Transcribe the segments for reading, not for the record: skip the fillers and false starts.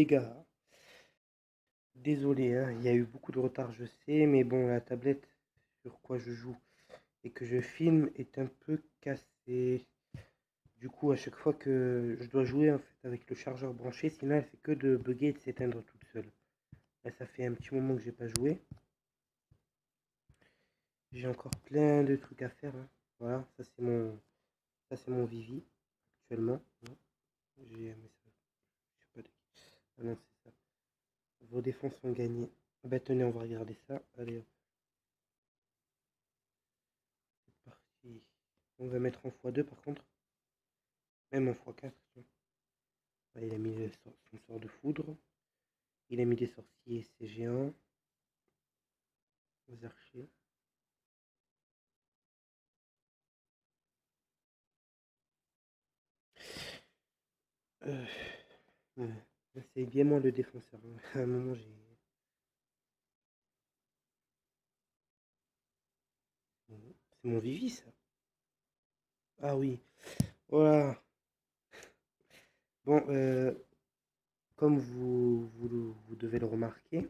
les gars, désolé, hein, il y a eu beaucoup de retard, je sais, mais bon, la tablette sur quoi je joue et que je filme est un peu cassée. Du coup, à chaque fois que je dois jouer en fait avec le chargeur branché, sinon elle fait que de bugger et de s'éteindre toute seule. Là, ça fait un petit moment que j'ai pas joué. J'ai encore plein de trucs à faire, hein. Voilà, ça c'est mon Vivi actuellement, hein. J'ai un message. Je sais pas de qui. Ah non, c'est ça. Vos défenses sont gagnées. Bah tenez, on va regarder ça. Allez, hop, c'est parti. On va mettre en x2 par contre. Même en x4. Ah, il a mis son sort de foudre. Il a mis des sorciers, c'est géant. Aux archers. Euh, c'est bien moi le défenseur, hein. À un moment j'ai. C'est mon Vivi ça. Ah oui. Voilà. Bon, comme vous devez le remarquer,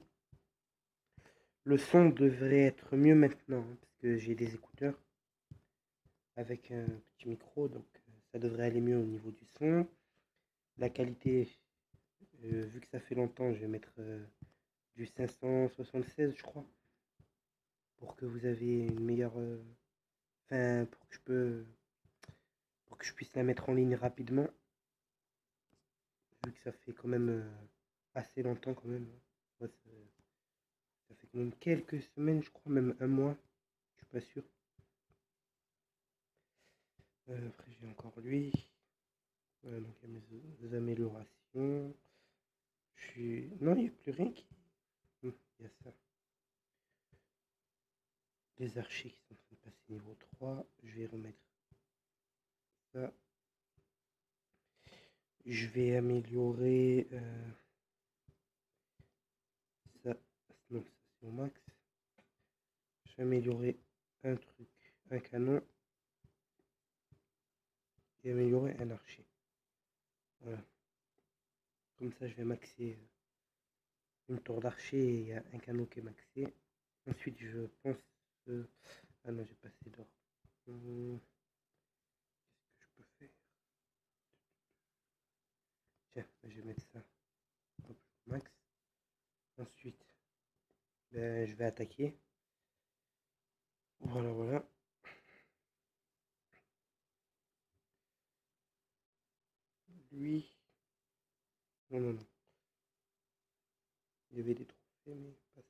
le son devrait être mieux maintenant, hein, parce que j'ai des écouteurs avec un petit micro, donc ça devrait aller mieux au niveau du son. La qualité, vu que ça fait longtemps, je vais mettre du 576, je crois, pour que vous avez une meilleure. Enfin, pour que je puisse la mettre en ligne rapidement, vu que ça fait quand même assez longtemps quand même. Ouais, ça fait quand même quelques semaines, je crois, même un mois, je suis pas sûr. Après, j'ai encore lui. Voilà, donc il y a mes améliorations. Non, il n'y a plus rien qui. Il y a ça. Les archers qui sont en train de passer niveau 3. Je vais remettre ça. Je vais améliorer ça. Non, ça c'est au max. Je vais améliorer un truc, un canon. Et améliorer un archer. Voilà. Comme ça, je vais maxer une tour d'archer et il y a un canon qui est maxé. Ensuite, je pense. Ah non, j'ai pas assez d'or. Qu'est-ce que je peux faire? Tiens, je vais mettre ça. Hop, max. Ensuite, ben, je vais attaquer. Voilà, voilà. Lui. Non, non, non. Il y avait des trophées, mais pas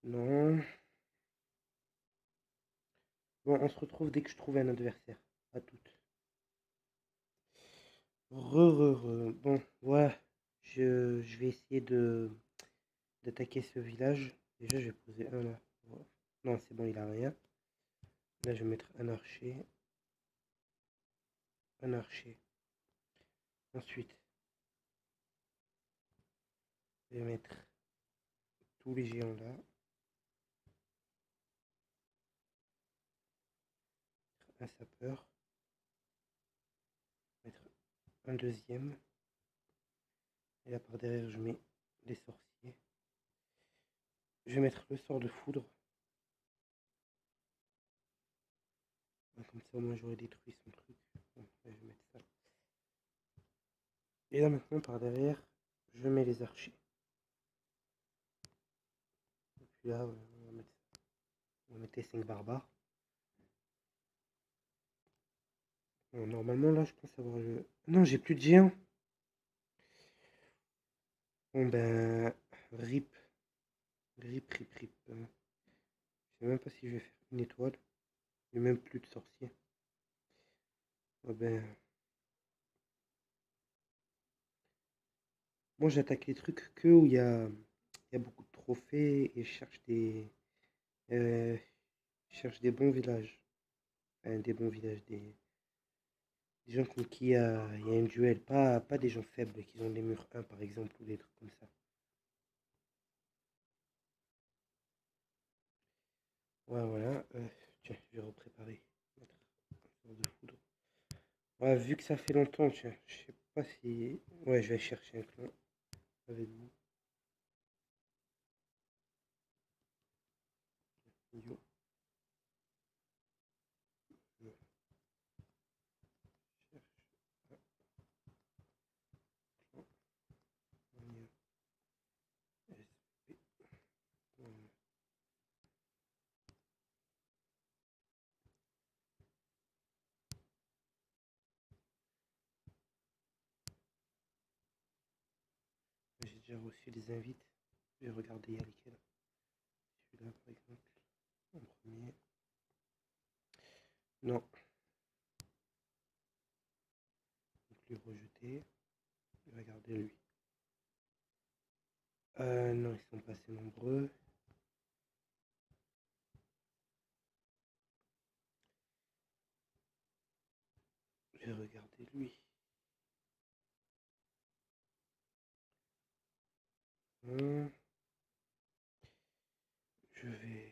non. Bon, on se retrouve dès que je trouve un adversaire. À toutes. Bon, voilà. Je vais essayer d'attaquer ce village. Déjà, je vais poser un là. Voilà. Non, c'est bon, il a rien. Là, je vais mettre un archer. Un archer. Ensuite, je vais mettre tous les géants là. Un sapeur. Mettre un deuxième. Et là, par derrière, je mets les sorciers. Je vais mettre le sort de foudre. Comme ça, au moins, j'aurais détruit son truc. Bon, là, je vais mettre ça. Et là, maintenant, par derrière, je mets les archers. Et puis là, on va mettre les 5 barbares. Bon, normalement, là, je pense avoir le. Non, j'ai plus de géants. Bon, ben. Rip. Rip. Je sais même pas si je vais faire une étoile. J'ai même plus de sorciers. Ah ben. Moi, j'attaque les trucs que où il y a beaucoup de trophées et je cherche des bons villages. Enfin, des bons villages. Des gens contre qui il y a un duel. Pas des gens faibles qui ont des murs 1 par exemple ou des trucs comme ça. Ouais, voilà. Tiens, je vais repréparer. Mettre un sort de foudre. Ouais, vu que ça fait longtemps, tiens, je sais pas si... Ouais, je vais chercher un clan avec vous. Yo, je cherche un clan moyen SP. J'ai déjà reçu des invites. Je vais regarder il y a lesquels. Celui-là, par exemple, en premier. Non, donc lui rejeter. Je vais regarder lui. Non, ils sont pas assez nombreux. Je vais regarder lui. Hum, Je vais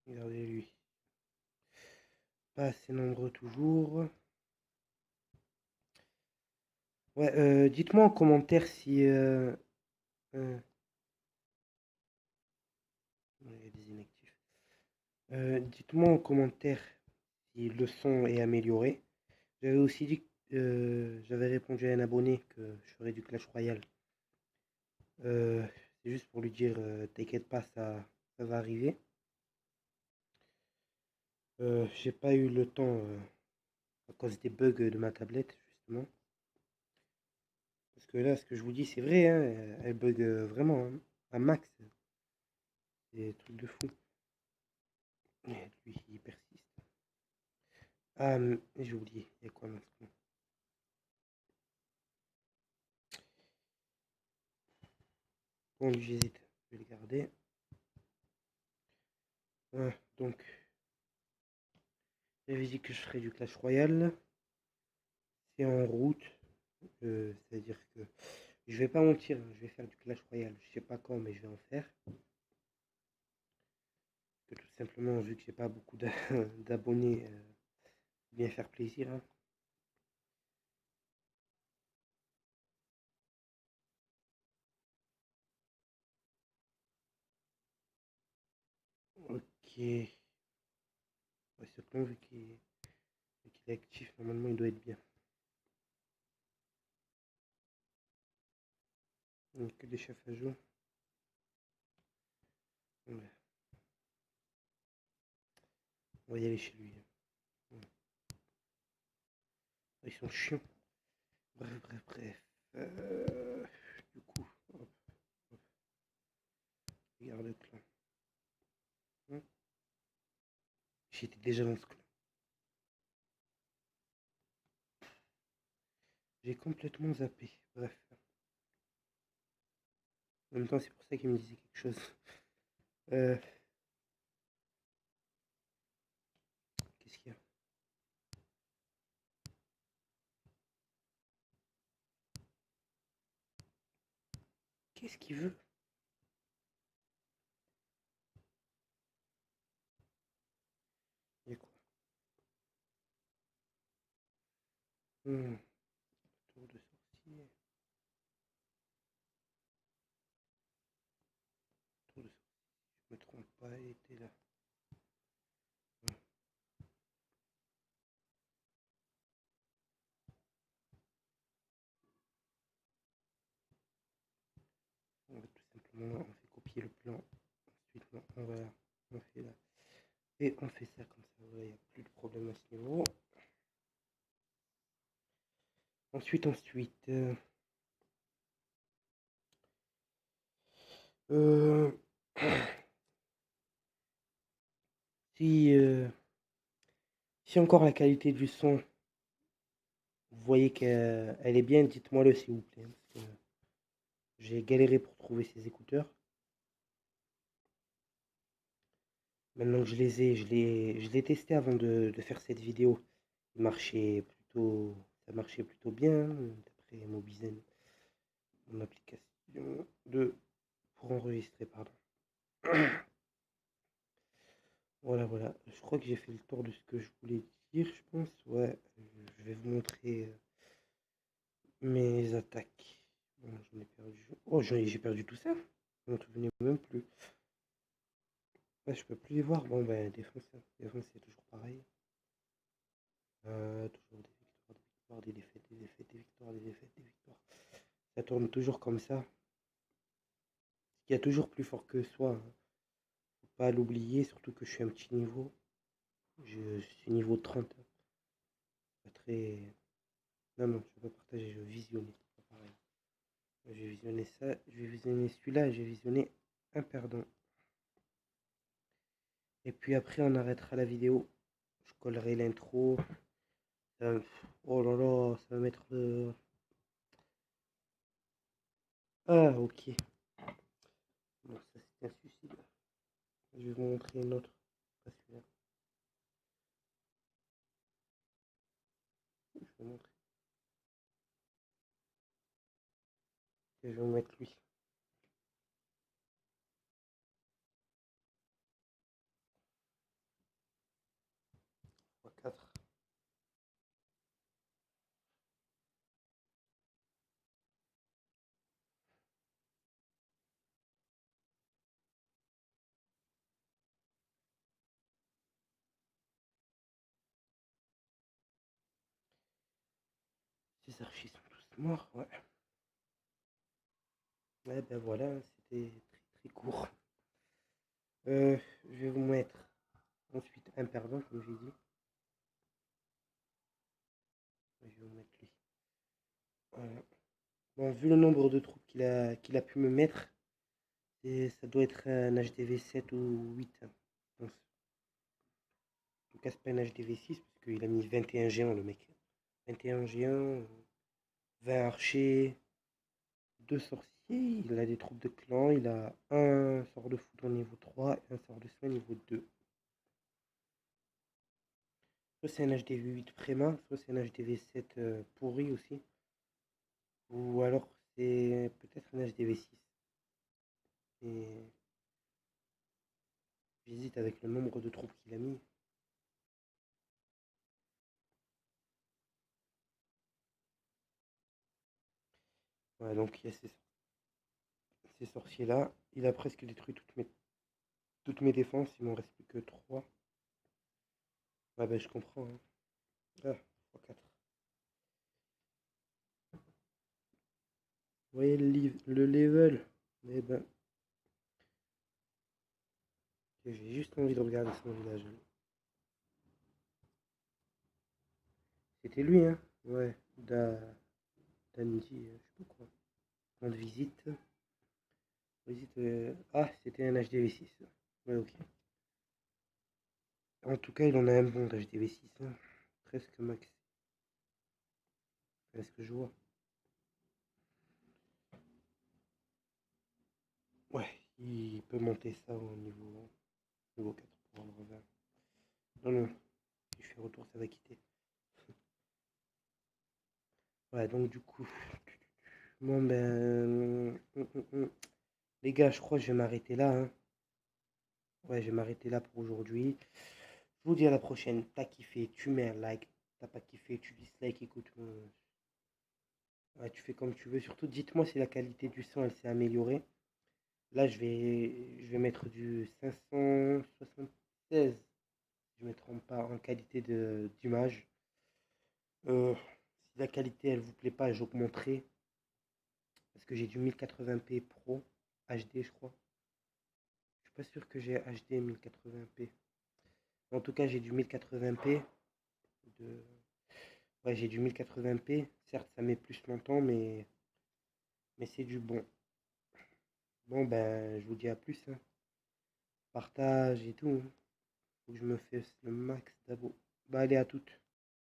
regarder lui. Pas assez nombreux toujours. Ouais, dites-moi en commentaire si... il y a des inactifs. Dites-moi en commentaire si le son est amélioré. J'avais aussi dit que j'avais répondu à un abonné que je ferais du Clash Royale. C'est juste pour lui dire, t'inquiète pas, ça va arriver. J'ai pas eu le temps à cause des bugs de ma tablette, justement. Parce que là, ce que je vous dis, c'est vrai, hein, elle bug vraiment hein, à max. C'est des trucs de fou. Et lui, il persiste. Ah, j'ai oublié. Il y a quoi maintenant? Bon, lui, j'hésite. Je vais le garder. Donc, j'avais dit que je ferais du Clash Royale. C'est en route. C'est-à-dire que je vais pas mentir, hein, je vais faire du Clash Royale. Je sais pas quand, mais je vais en faire. Que tout simplement, vu que j'ai pas beaucoup d'abonnés, bien faire plaisir, hein. Ok. Ouais, ce plan, vu qu'il est actif, normalement, il doit être bien. Il n'y a que des chefs à jour. Ouais. On va y aller chez lui. Ouais. Ils sont chiants. Bref. Du coup, hop, hop, regarde le clan. Hein. J'étais déjà dans ce clan. J'ai complètement zappé. Bref. En même temps, c'est pour ça qu'il me disait quelque chose. Euh, Qu'est-ce qu'il y a? Qu'est-ce qu'il veut? Il y a quoi? Tour de sortie. Tour de sortie. Je me trompe pas, il était là. On va tout simplement, on fait copier le plan. Ensuite, non, on fait là. Et on fait ça comme ça, voilà, il n'y a plus de problème à ce niveau. Ensuite, euh, si, si encore la qualité du son, vous voyez qu'elle est bien, dites-moi le s'il vous plaît, hein, parce que j'ai galéré pour trouver ces écouteurs. Maintenant que je les ai, je l'ai testé avant de faire cette vidéo. Ça marchait plutôt bien, d'après Mobizen, mon application pour enregistrer, pardon. Voilà, voilà. Je crois que j'ai fait le tour de ce que je voulais dire, je pense. Ouais, je vais vous montrer mes attaques. Bon, j'en ai perdu. Oh, j'ai perdu tout ça. Je m'en souvenais même plus. Ouais, je peux plus les voir. Bon, ben, défense, hein. Défense, c'est toujours pareil. Toujours des victoires, des défaites, des victoires, des défaites, des victoires. Ça tourne toujours comme ça. Il y a toujours plus fort que soi, hein. Faut pas l'oublier, surtout que je suis un petit niveau. Je suis niveau 30. Pas très. Non, non, je vais pas partager, je vais visionner. C'est pas pareil. Je vais visionner ça, je vais visionner celui-là, je vais visionner un perdant. Et puis après, on arrêtera la vidéo. Je collerai l'intro. Oh là là, ça va mettre le. Ah, ok. Non, ça c'est un suicide. Je vais vous montrer une autre. Pas celui-là. Je vais vous montrer. Je vais vous mettre lui. 4. Ces archis sont tous morts, ouais. Ouais, ben voilà, c'était très très court. Je vais vous mettre ensuite un perdant, comme j'ai dit. Je vais vous mettre lui. Voilà. Bon, vu le nombre de troupes qu'il a pu me mettre, ça doit être un HDV 7 ou 8, hein, je pense. En tout cas, c'est pas un HDV 6 parce qu'il a mis 21 géants, le mec. 21 géants, 20 archers, 2 sorciers. Il a des troupes de clan. Il a un sort de foudre au niveau 3 et un sort de soin au niveau 2. Soit c'est un HDV 8 Préma, soit c'est un HDV 7 pourri aussi. Ou alors c'est peut-être un HDV 6. Et j'hésite avec le nombre de troupes qu'il a mis. Ouais, donc il y a ces sorciers-là. Il a presque détruit toutes mes défenses. Il m'en reste plus que 3. Ouais, ben je comprends, hein. Ah, 3, 4. Vous voyez le level? Eh ben, j'ai juste envie de regarder son village. C'était lui, hein? Ouais, Dandy, je sais pas quoi. Point de visite. Visite. Ah, c'était un HDV6. Ouais, ok. En tout cas, il en a un bon d'HDV6, hein. Presque max. Est-ce que je vois? Ouais, il peut monter ça au niveau 4 pour avoir 20. Non, non, si je fais retour, ça va quitter. Ouais, donc du coup. Bon, ben. Les gars, je crois que je vais m'arrêter là, hein. Ouais, je vais m'arrêter là pour aujourd'hui. Je vous dis à la prochaine. T'as kiffé, tu mets un like. T'as pas kiffé, tu dislikes. Écoute, ouais, tu fais comme tu veux. Surtout, dites-moi si la qualité du son elle s'est améliorée. Là, je vais mettre du 576. Je ne me trompe pas en qualité d'image. Si la qualité elle vous plaît pas, j'augmenterai. Parce que j'ai du 1080p Pro HD, je crois. Je suis pas sûr que j'ai HD 1080p. En tout cas, j'ai du 1080p. De... Ouais, j'ai du 1080p. Certes, ça met plus longtemps, mais c'est du bon. Bon, ben, je vous dis à plus, hein. Partage et tout, hein. Faut que je me fasse le max d'abos. Bah, allez, à toutes.